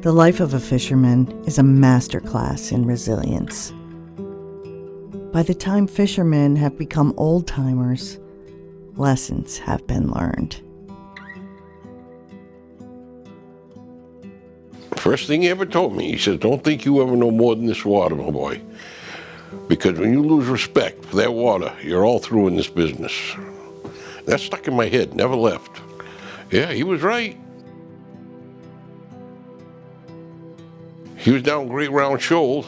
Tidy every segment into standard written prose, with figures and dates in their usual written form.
The life of a fisherman is a masterclass in resilience. By the time fishermen have become old-timers, lessons have been learned. First thing he ever told me, he said, don't think you ever know more than this water, my boy. Because when you lose respect for that water, you're all through in this business. That stuck in my head, never left. Yeah, he was right. He was down Great Round Shoals,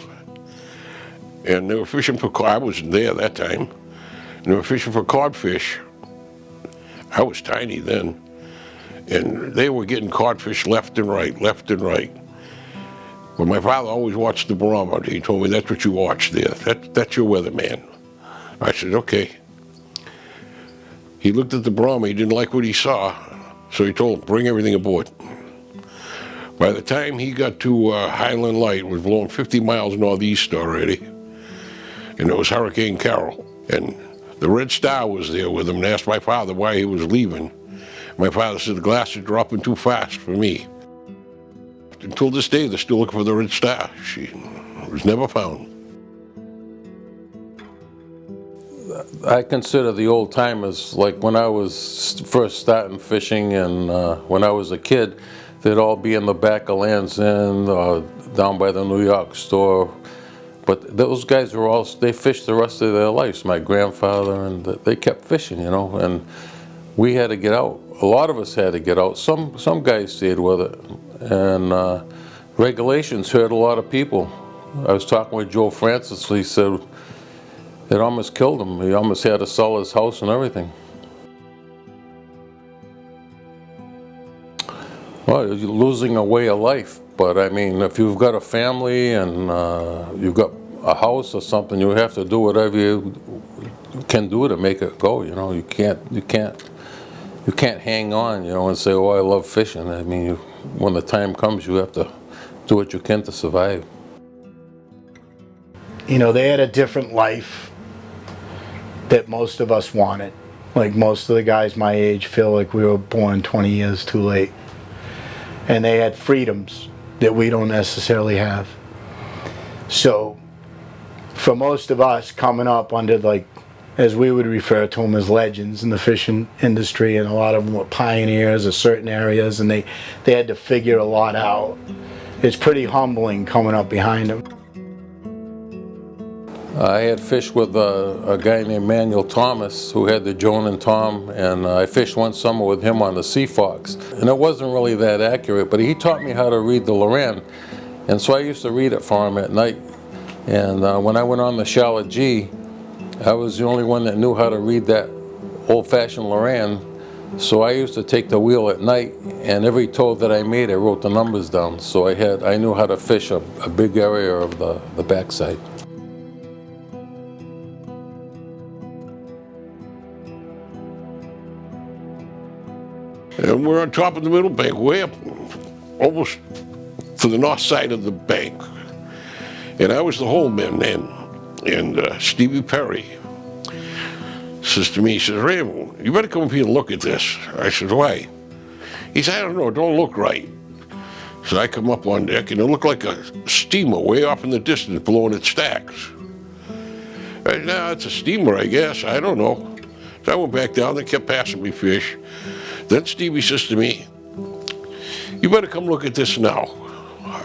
and they were fishing for cod. I wasn't there that time. And they were fishing for codfish. I was tiny then. And they were getting codfish left and right, left and right. But my father always watched the barometer. He told me, that's what you watch there. That's your weatherman. I said, okay. He looked at the barometer. He didn't like what he saw. So he told him, bring everything aboard. By the time he got to Highland Light, it was blowing 50 miles northeast already. And it was Hurricane Carol. And the Red Star was there with him and asked my father why he was leaving. My father said, the glass is dropping too fast for me. Until this day, they're still looking for the Red Star. She was never found. I consider the old timers, like when I was first starting fishing and when I was a kid, they'd all be in the back of Land's End, down by the New York store. But those guys were all, they fished the rest of their lives, my grandfather, and they kept fishing, you know, and we had to get out. A lot of us had to get out. Some guys stayed with it. And regulations hurt a lot of people. I was talking with Joe Francis, he said it almost killed him. He almost had to sell his house and everything. Well, you're losing a way of life, but I mean, if you've got a family and you've got a house or something, you have to do whatever you can do to make it go. You know, you can't hang on, you know, and say, "Oh, I love fishing." I mean, when the time comes, you have to do what you can to survive. You know, they had a different life that most of us wanted. Like most of the guys my age feel like we were born 20 years too late. And they had freedoms that we don't necessarily have. So for most of us coming up under, like, as we would refer to them as legends in the fishing industry, and a lot of them were pioneers of certain areas, and they had to figure a lot out. It's pretty humbling coming up behind them. I had fished with a guy named Manuel Thomas who had the Joan and Tom, and I fished one summer with him on the Sea Fox. And it wasn't really that accurate, but he taught me how to read the Loran. And so I used to read it for him at night. And when I went on the Charlotte G, I was the only one that knew how to read that old-fashioned Loran. So I used to take the wheel at night, and every tow that I made, I wrote the numbers down. So I knew how to fish a big area of the backside. And we're on top of the middle bank, way up, almost to the north side of the bank. And I was the holeman then. And Stevie Perry says to me, he says, Raymond, you better come up here and look at this. I said, why? He said, I don't know, it don't look right. So I come up on deck, and it looked like a steamer way off in the distance blowing its stacks. I said, no, it's a steamer, I guess, I don't know. So I went back down, they kept passing me fish. Then Stevie says to me, you better come look at this now.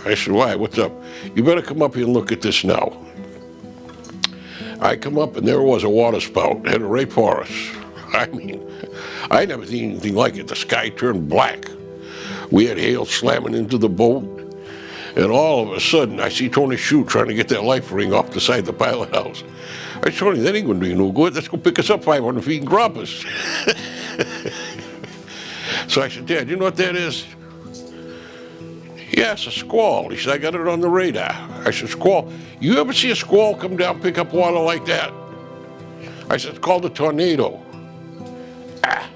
I said, why, what's up? You better come up here and look at this now. I come up, and there was a water spout headed right for us. I mean, I never seen anything like it. The sky turned black. We had hail slamming into the boat, and all of a sudden, I see Tony Shute trying to get that life ring off the side of the pilot house. I said, Tony, that ain't gonna do you no good. Let's go pick us up 500 feet and drop us. So I said, Dad, you know what that is? Yeah, it's a squall. He said, I got it on the radar. I said, squall? You ever see a squall come down, pick up water like that? I said, it's called a tornado. Ah.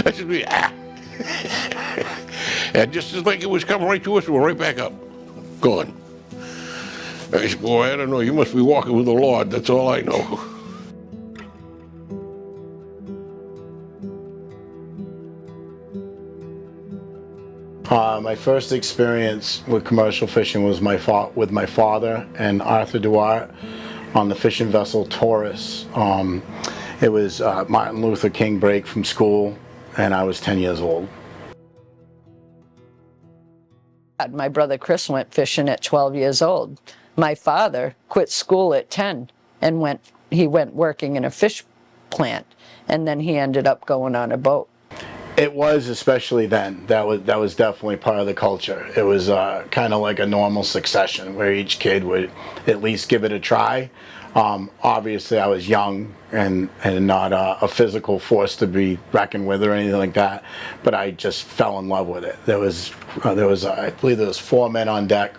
I said, ah. And just as like it was coming right to us, we were right back up. Gone. I said, boy, I don't know. You must be walking with the Lord. That's all I know. My first experience with commercial fishing was with my father and Arthur Duarte on the fishing vessel Taurus. It was Martin Luther King break from school, and I was 10 years old. My brother Chris went fishing at 12 years old. My father quit school at 10 and went working in a fish plant, and then he ended up going on a boat. It was, especially then, that was definitely part of the culture. It was kind of like a normal succession where each kid would at least give it a try. Obviously I was young and not a physical force to be reckoned with or anything like that, but I just fell in love with it. There was I believe there was 4 men on deck,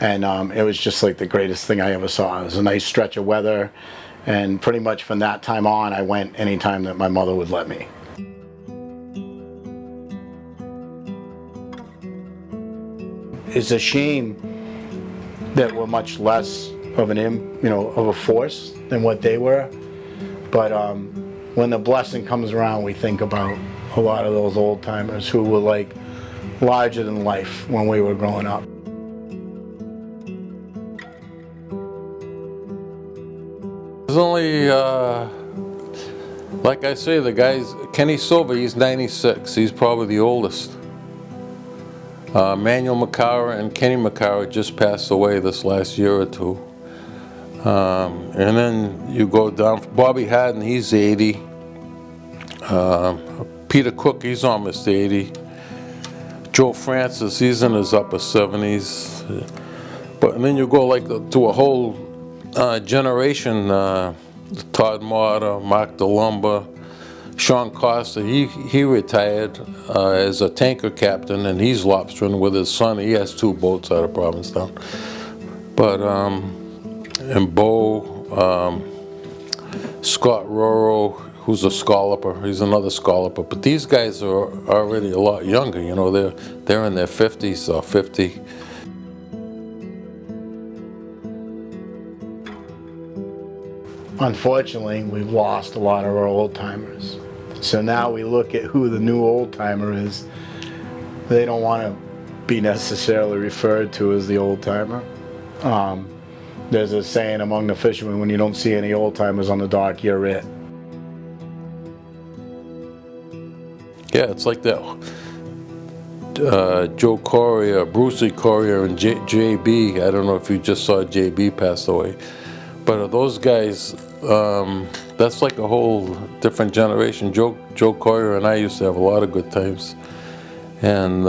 and it was just like the greatest thing I ever saw. It was a nice stretch of weather, and pretty much from that time on I went anytime that my mother would let me. It's a shame that we're much less of of a force than what they were. But when the blessing comes around, we think about a lot of those old timers who were like larger than life when we were growing up. There's only, like I say, the guys, Kenny Silver, he's 96. He's probably the oldest. Manuel McCara and Kenny McCara just passed away this last year or two. And then you go down, Bobby Haddon, he's 80. Peter Cook, he's almost 80. Joe Francis, he's in his upper 70s. And then you go like to a whole generation, Todd Marta, Mark DeLumba, Sean Costa, he retired as a tanker captain, and he's lobstering with his son. He has 2 boats out of Provincetown. But, and Bo, Scott Roro, who's a scalloper, he's another scalloper. But these guys are already a lot younger, you know, they're in their 50s or 50. Unfortunately, we've lost a lot of our old timers. So now we look at who the new old timer is. They don't want to be necessarily referred to as the old timer. There's a saying among the fishermen, when you don't see any old timers on the dock, you're it. Yeah, it's like that. Joe Corrier, Brucey Corrier, and JB. I don't know if you just saw JB pass away. But those guys, that's like a whole different generation. Joe Corrier and I used to have a lot of good times. And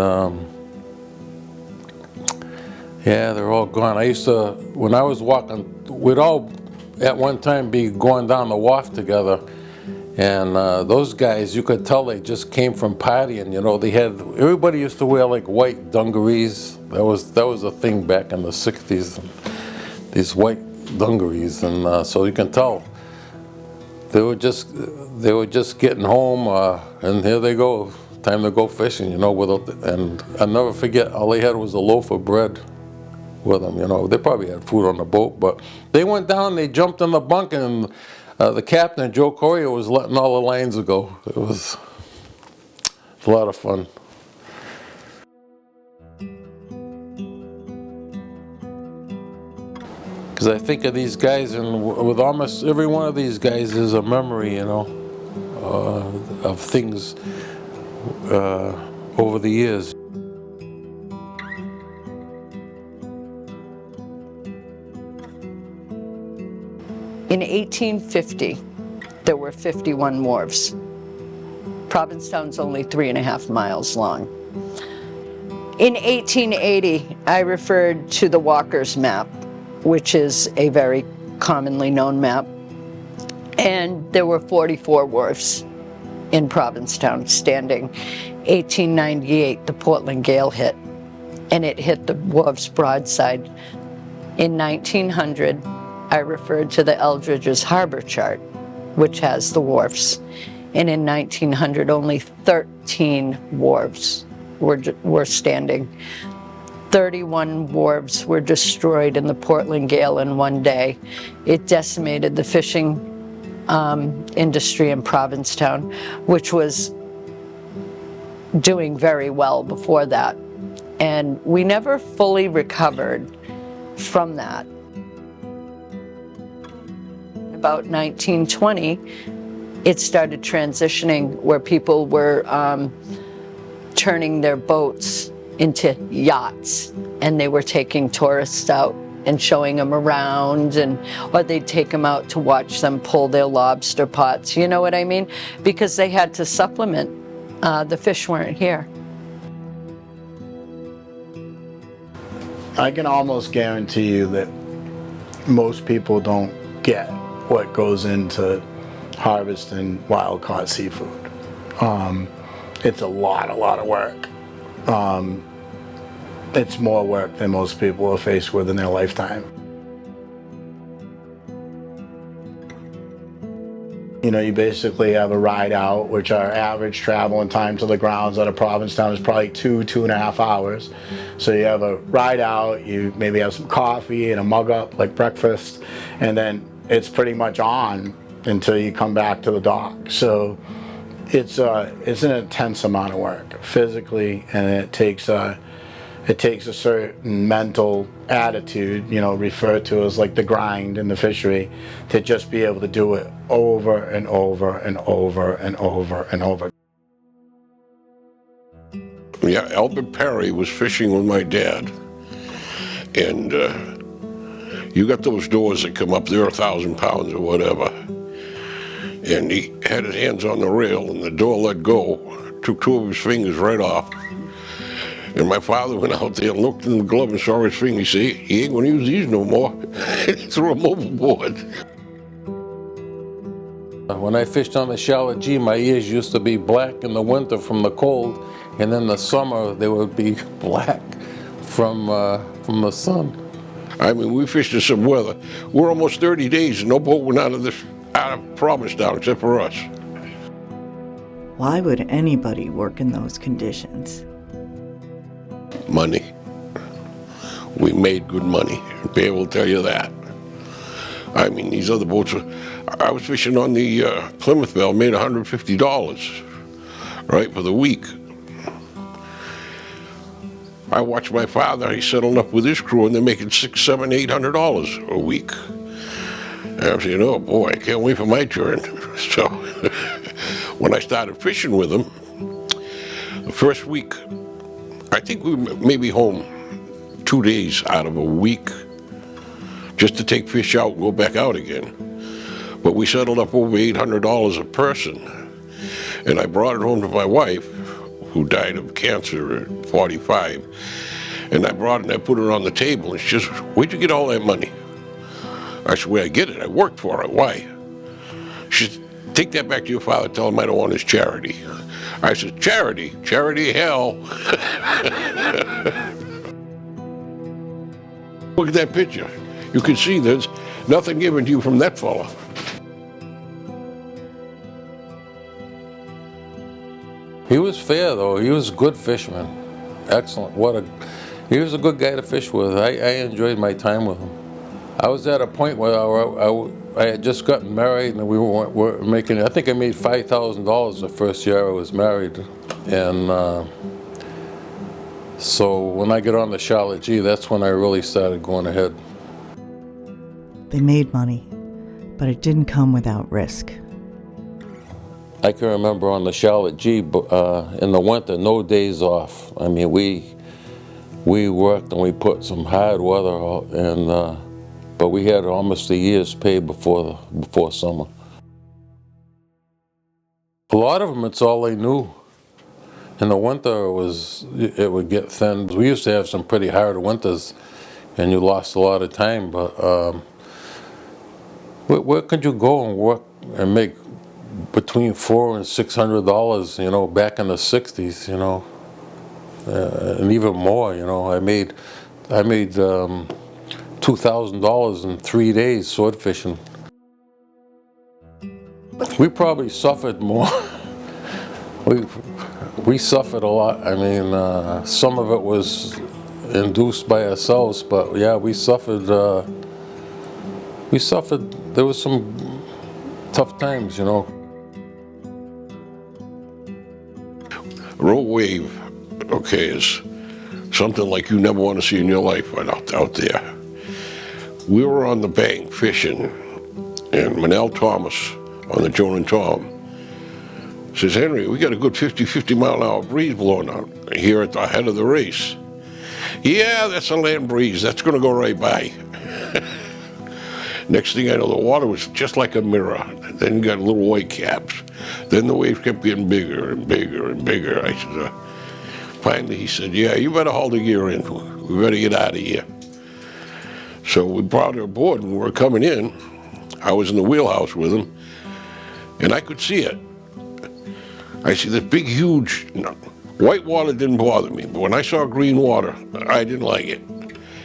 yeah, they're all gone. I used to, when I was walking, we'd all at one time be going down the wharf together. And those guys, you could tell they just came from partying, you know. Everybody used to wear like white dungarees. That was a thing back in the 60s, these white dungarees. And so you can tell they were just getting home, and here they go, time to go fishing, you know. And I'll never forget, all they had was a loaf of bread with them, you know. They probably had food on the boat, but they went down, they jumped in the bunk, and the captain, Joe Corrier, was letting all the lines go. It was a lot of fun. Because I think of these guys, and with almost every one of these guys is a memory, you know, of things over the years. In 1850, there were 51 wharves. Provincetown's only 3.5 miles long. In 1880, I referred to the Walker's map, which is a very commonly known map, and there were 44 wharves in Provincetown standing. 1898, the Portland gale hit, and it hit the wharves broadside. In 1900, I referred to the Eldridge's harbor chart, which has the wharfs. And in 1900, only 13 wharves were standing. 31 wharves were destroyed in the Portland gale in one day. It decimated the fishing industry in Provincetown, which was doing very well before that. And we never fully recovered from that. About 1920, it started transitioning where people were turning their boats into yachts, and they were taking tourists out and showing them around, or they'd take them out to watch them pull their lobster pots, you know what I mean? Because they had to supplement, the fish weren't here. I can almost guarantee you that most people don't get what goes into harvesting wild-caught seafood. It's a lot of work. It's more work than most people are faced with in their lifetime. You know, you basically have a ride out, which our average travel and time to the grounds out of Provincetown is probably 2.5 hours. So you have a ride out, you maybe have some coffee and a mug up like breakfast, and then it's pretty much on until you come back to the dock. So it's an intense amount of work physically, and it takes a certain mental attitude, you know, referred to as like the grind in the fishery, to just be able to do it over and over and over and over and over. Yeah, Albert Perry was fishing with my dad, and you got those doors that come up, they're 1,000 pounds or whatever, and he had his hands on the rail and the door let go, took 2 of his fingers right off. And my father went out there and looked in the glove and saw his finger. He said, he ain't gonna use these no more. He threw them overboard. When I fished on the Charlotte G, my ears used to be black in the winter from the cold, and in the summer they would be black from the sun. I mean, we fished in some weather. We're almost 30 days and no boat went out of Provincetown except for us. Why would anybody work in those conditions? Money. We made good money. I'll be able to tell you that. I mean, these other boats, I was fishing on the Plymouth Belle, made $150, right, for the week. I watched my father, he settled up with his crew, and they're making $600, $700, $800 a week. And I'm saying, oh boy, I can't wait for my turn. So when I started fishing with them, the first week, I think we may be home 2 days out of a week just to take fish out and go back out again. But we settled up over $800 a person. And I brought it home to my wife, who died of cancer at 45. And I brought it and I put it on the table and she says, where'd you get all that money? I said, where I get it? I worked for it. Why? She said, take that back to your father, tell him I don't want his charity. I said, charity? Charity hell. Look at that picture. You can see there's nothing given to you from that fella. He was fair though, he was a good fisherman. Excellent, he was a good guy to fish with. I enjoyed my time with him. I was at a point where I had just gotten married and we were making, I think I made $5,000 the first year I was married. And so when I got on the Charlotte G, that's when I really started going ahead. They made money, but it didn't come without risk. I can remember on the Charlotte G, in the winter, no days off. I mean, we worked and we put some hard weather out, and but we had almost a year's pay before summer. A lot of them, it's all they knew. In the winter, it would get thin. We used to have some pretty hard winters, and you lost a lot of time. But where could you go and work and make between $400 and $600? You know, back in the '60s. You know, and even more. You know, I made $2,000 in 3 days sword fishing. We probably suffered more. We suffered a lot. I mean, some of it was induced by ourselves, but yeah, we suffered. There was some tough times, you know. Roll wave, okay, is something like you never want to see in your life right out there. We were on the bank fishing, and Manel Thomas on the Joan and Tom says, Henry, we got a good 50 mile an hour breeze blowing out here at the head of the race. Yeah, that's a land breeze. That's going to go right by. Next thing I know, the water was just like a mirror. Then you got little white caps. Then the waves kept getting bigger and bigger and bigger. I said, finally he said, yeah, you better haul the gear in. We better get out of here. So we brought her aboard, and we were coming in. I was in the wheelhouse with him, and I could see it. I see this big, huge, white water didn't bother me, but when I saw green water, I didn't like it.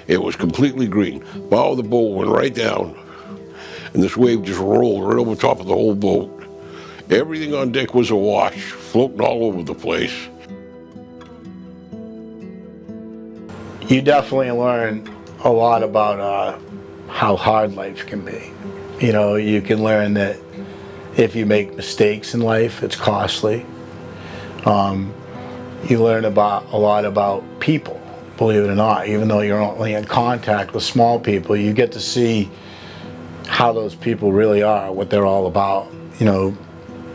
It was completely green. Bow of the boat went right down, and this wave just rolled right over top of the whole boat. Everything on deck was awash, floating all over the place. You definitely learn a lot about how hard life can be. You know, you can learn that if you make mistakes in life, it's costly. You learn a lot about people, believe it or not. Even though you're only in contact with small people, you get to see how those people really are, what they're all about. You know,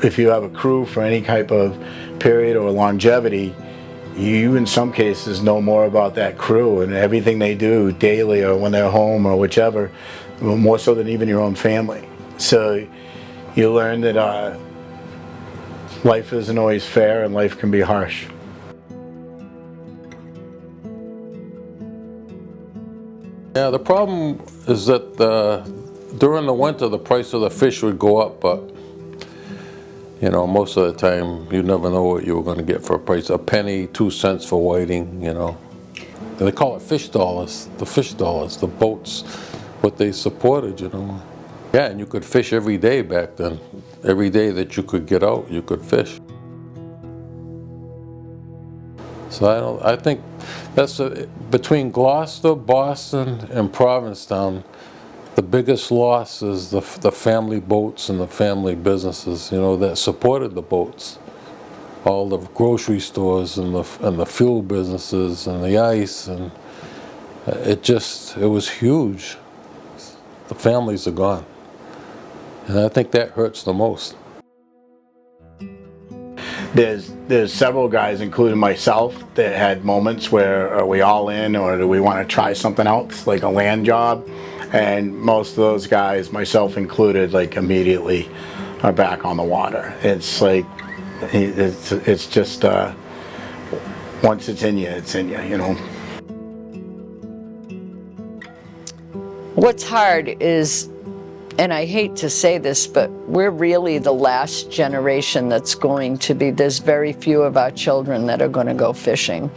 if you have a crew for any type of period or longevity, you in some cases know more about that crew and everything they do daily or when they're home or whichever, more so than even your own family. So you learn that life isn't always fair and life can be harsh. Yeah, the problem is that during the winter the price of the fish would go up, but you know, most of the time you never know what you were going to get for a price. A penny, 2 cents for whiting, you know. And they call it fish dollars, the boats, what they supported, you know. Yeah, and you could fish every day back then. Every day that you could get out, you could fish. So I think that's between Gloucester, Boston, and Provincetown, the biggest loss is the family boats and the family businesses, you know, that supported the boats. All the grocery stores and the fuel businesses and the ice, and it was huge. The families are gone. And I think that hurts the most. There's several guys, including myself, that had moments where are we all in or do we want to try something else, like a land job? And most of those guys, myself included, like immediately are back on the water. It's like, it's just, once it's in you, you know. What's hard is, and I hate to say this, but we're really the last generation that's going to be, there's very few of our children that are going to go fishing.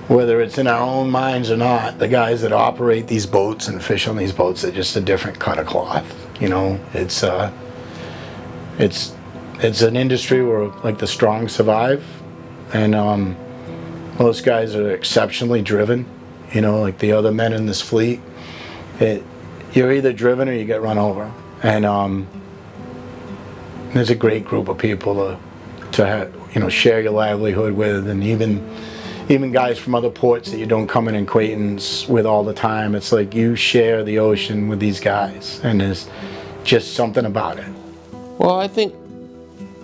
Whether it's in our own minds or not, the guys that operate these boats and fish on these boats are just a different cut of cloth. You know, it's an industry where like the strong survive, and most guys are exceptionally driven. You know, like the other men in this fleet, you're either driven or you get run over. And there's a great group of people to have, you know, share your livelihood with, and even guys from other ports that you don't come in acquaintance with all the time. It's like you share the ocean with these guys, and there's just something about it. Well, I think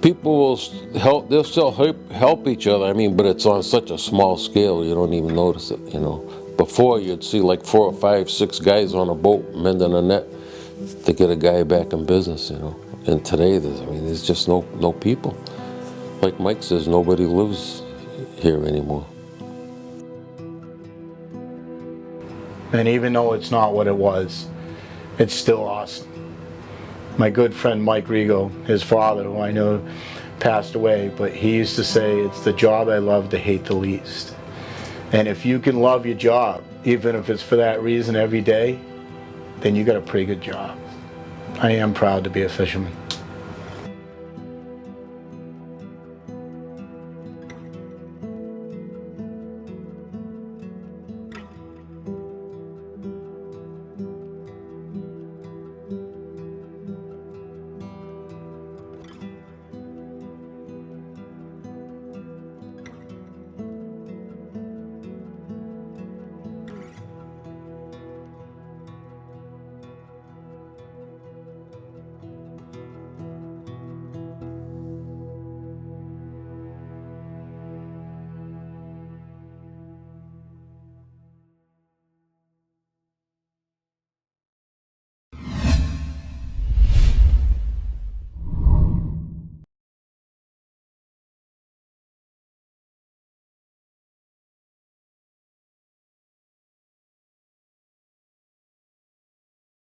people will help. They'll still help each other. I mean, but it's on such a small scale you don't even notice it. You know, before you'd see like 4 or 5, 6 guys on a boat mending a net to get a guy back in business. You know, and today there's just no people. Like Mike says, nobody lives here anymore. And even though it's not what it was, it's still awesome. My good friend Mike Rigo, his father, who I know passed away, but he used to say, it's the job I love to hate the least. And if you can love your job, even if it's for that reason every day, then you got a pretty good job. I am proud to be a fisherman.